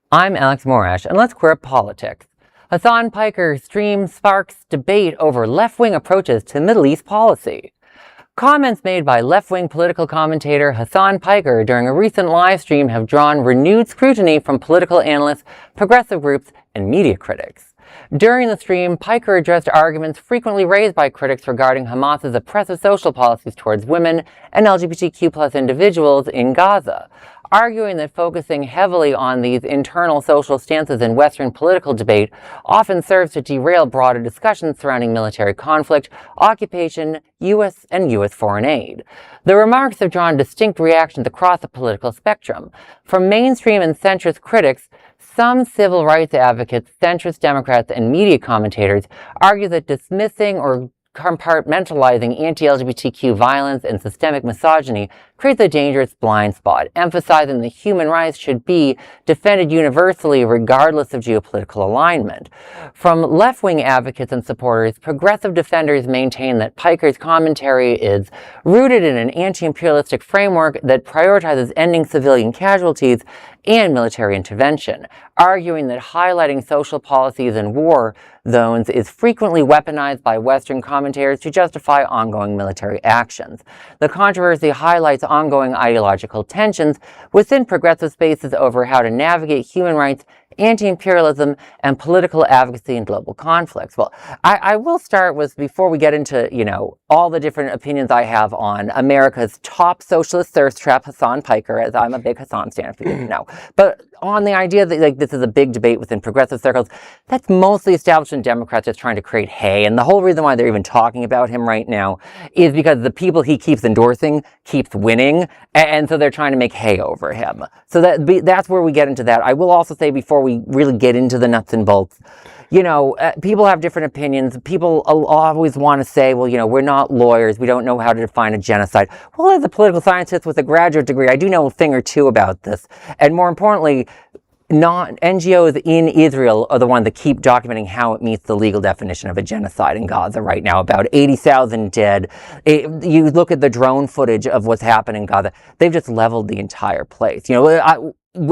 I'm Alex Morash, and let's queer up politics. Hasan Piker stream sparks debate over left-wing approaches to Middle East policy. Comments made by left-wing political commentator Hasan Piker during a recent live stream have drawn renewed scrutiny from political analysts, progressive groups, and media critics. During the stream, Piker addressed arguments frequently raised by critics regarding Hamas's oppressive social policies towards women and LGBTQ+ individuals in Gaza, arguing that focusing heavily on these internal social stances in Western political debate often serves to derail broader discussions surrounding military conflict, occupation, U.S. foreign aid. The remarks have drawn distinct reactions across the political spectrum. From mainstream and centrist critics, some civil rights advocates, centrist Democrats, and media commentators argue that dismissing or compartmentalizing anti-LGBTQ violence and systemic misogyny creates a dangerous blind spot, emphasizing that human rights should be defended universally regardless of geopolitical alignment. From left-wing advocates and supporters, progressive defenders maintain that Piker's commentary is rooted in an anti-imperialistic framework that prioritizes ending civilian casualties and military intervention, arguing that highlighting social policies in war zones is frequently weaponized by Western commentators to justify ongoing military actions. The controversy highlights ongoing ideological tensions within progressive spaces over how to navigate human rights, anti-imperialism, and political advocacy in global conflicts. Well, I will start with, before we get into, all the different opinions I have on America's top socialist thirst trap, Hasan Piker, as I'm a big Hasan stan, if you didn't know. But on the idea that this is a big debate within progressive circles, that's mostly establishment Democrats just trying to create hay. And the whole reason why they're even talking about him right now is because the people he keeps endorsing keeps winning, and so they're trying to make hay over him. So that's where we get into that. I will also say, before we really get into the nuts and bolts, people have different opinions. People always want to say, well, we're not lawyers. We don't know how to define a genocide. Well, as a political scientist with a graduate degree, I do know a thing or two about this. And more importantly, NGOs in Israel are the ones that keep documenting how it meets the legal definition of a genocide in Gaza right now. About 80,000 dead. You look at the drone footage of what's happened in Gaza. They've just leveled the entire place.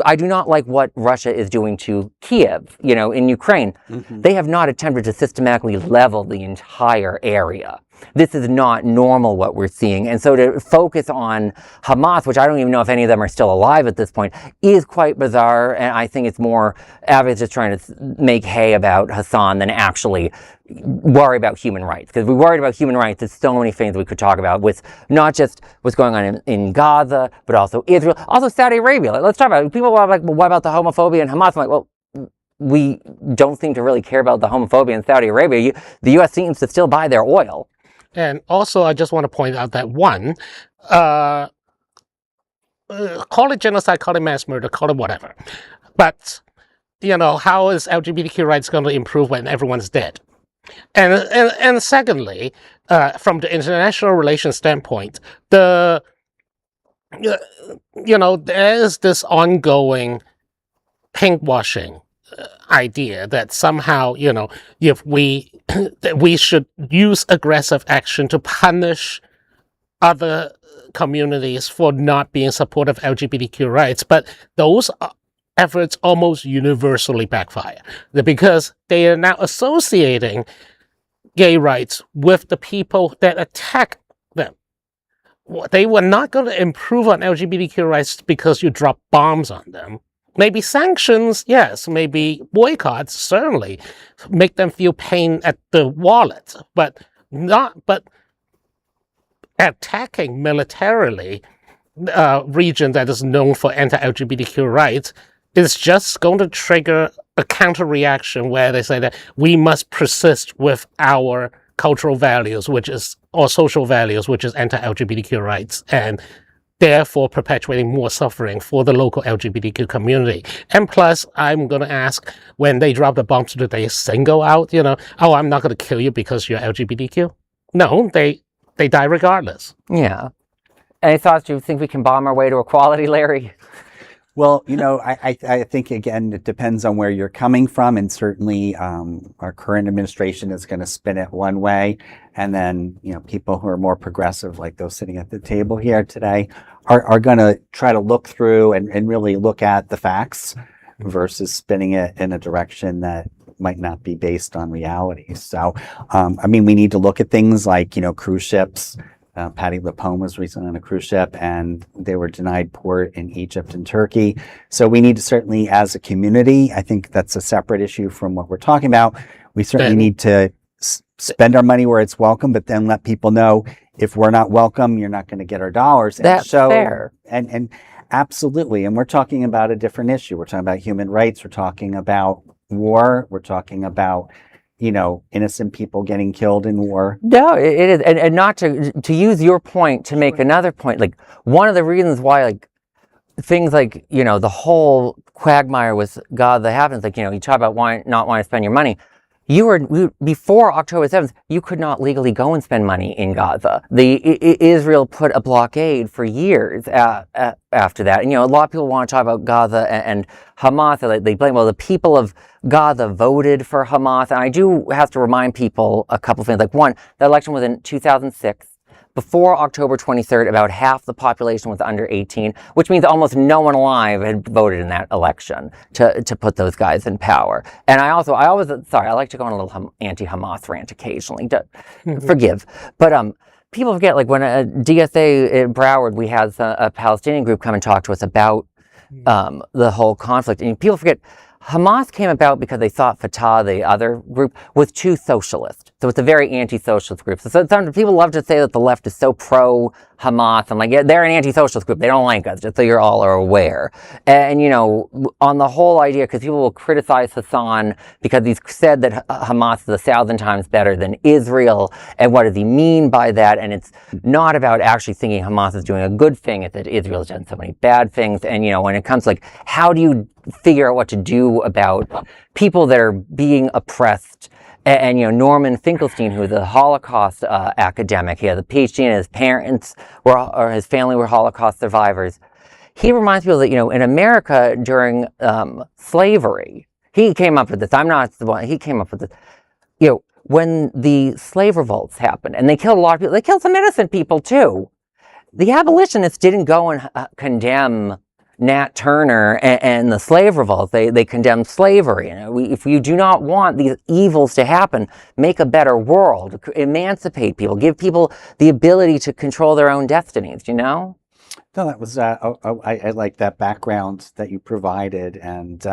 I do not like what Russia is doing to Kiev, in Ukraine. Mm-hmm. They have not attempted to systematically level the entire area. This is not normal, what we're seeing. And so to focus on Hamas, which I don't even know if any of them are still alive at this point, is quite bizarre. And I think it's more advocates just trying to make hay about Hasan than actually worry about human rights. Because if we worried about human rights, there's so many things we could talk about, with not just what's going on in Gaza, but also Israel, also Saudi Arabia. Let's talk about it. People are like, well, what about the homophobia in Hamas? I'm like, well, we don't seem to really care about the homophobia in Saudi Arabia. The U.S. seems to still buy their oil. And also, I just want to point out that call it genocide, call it mass murder, call it whatever. But, how is LGBTQ rights going to improve when everyone's dead? And secondly, from the international relations standpoint, there is this ongoing pinkwashing idea that somehow, if that we should use aggressive action to punish other communities for not being supportive of LGBTQ rights, but those efforts almost universally backfire because they are now associating gay rights with the people that attack them. They were not going to improve on LGBTQ rights because you drop bombs on them. Maybe sanctions, yes. Maybe boycotts, certainly, make them feel pain at the wallet, but attacking militarily a region that is known for anti-LGBTQ rights is just going to trigger a counter-reaction where they say that we must persist with our cultural values, or social values, which is anti-LGBTQ rights, and therefore perpetuating more suffering for the local LGBTQ community. And plus, I'm going to ask, when they drop the bombs, do they single out, I'm not going to kill you because you're LGBTQ? No, they die regardless. Yeah. Any thoughts? Do you think we can bomb our way to equality, Larry? Well, I think, again, it depends on where you're coming from. And certainly our current administration is going to spin it one way. And then, people who are more progressive, like those sitting at the table here today, are going to try to look through and really look at the facts versus spinning it in a direction that might not be based on reality. So, I mean, we need to look at things like, cruise ships. Patty LaPone was recently on a cruise ship and they were denied port in Egypt and Turkey. So we need to certainly, as a community, I think that's a separate issue from what we're talking about. We certainly need to spend our money where it's welcome, but then let people know if we're not welcome, you're not going to get our dollars. That's fair. And absolutely. And we're talking about a different issue. We're talking about human rights. We're talking about war. We're talking about innocent people getting killed in war. No, it is. And not to use your point to make another point, like one of the reasons why like things like, the whole quagmire with Gaza happens, like, you talk about not wanting to spend your money. Before October 7th, you could not legally go and spend money in Gaza. Israel put a blockade for years after that. And, a lot of people want to talk about Gaza and Hamas. They blame, the people of Gaza voted for Hamas. And I do have to remind people a couple of things. Like one, the election was in 2006. Before October 23rd, about half the population was under 18, which means almost no one alive had voted in that election to put those guys in power. And I like to go on a little anti-Hamas rant occasionally. Forgive. But people forget, like when a DSA in Broward, we had a Palestinian group come and talk to us about the whole conflict. And people forget, Hamas came about because they thought Fatah, the other group, was too socialist. So it's a very anti-socialist group. So sometimes people love to say that the left is so pro-Hamas. I'm like, yeah, they're an anti-socialist group. They don't like us, just so you all are aware. And, on the whole idea, because people will criticize Hasan because he's said that Hamas is 1,000 times better than Israel. And what does he mean by that? And it's not about actually thinking Hamas is doing a good thing. It's that Israel has done so many bad things. And, when it comes to, like, how do you figure out what to do about people that are being oppressed? And Norman Finkelstein, who is a Holocaust academic, he has a PhD, and his parents or his family were Holocaust survivors. He reminds people that, in America during slavery, he came up with this. I'm not the one. He came up with this. When the slave revolts happened, and they killed a lot of people, they killed some innocent people too. The abolitionists didn't go and condemn Nat Turner and the slave revolt. They condemned slavery. If you do not want these evils to happen, make a better world, emancipate people, give people the ability to control their own destinies, No, that was, I like that background that you provided. And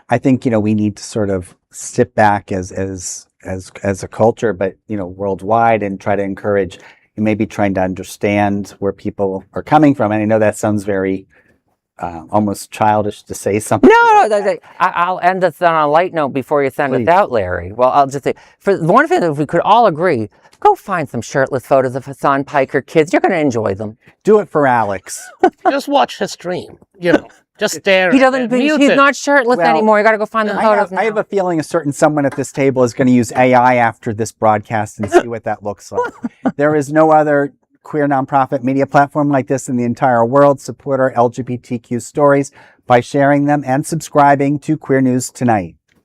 I think, we need to sort of sit back as a culture, but, worldwide, and try to encourage, maybe trying to understand where people are coming from. And I know that sounds very almost childish to say something. No, I'll end this on a light note before you send us out, Larry. Well, I'll just say, for one thing, if we could all agree, go find some shirtless photos of Hasan Piker kids. You're going to enjoy them. Do it for Alex. Just watch his stream, just stare. He's not shirtless anymore. You got to go find the photos. I have a feeling a certain someone at this table is going to use AI after this broadcast and see what that looks like. There is no other queer nonprofit media platform like this in the entire world. Support our LGBTQ stories by sharing them and subscribing to Queer News Tonight.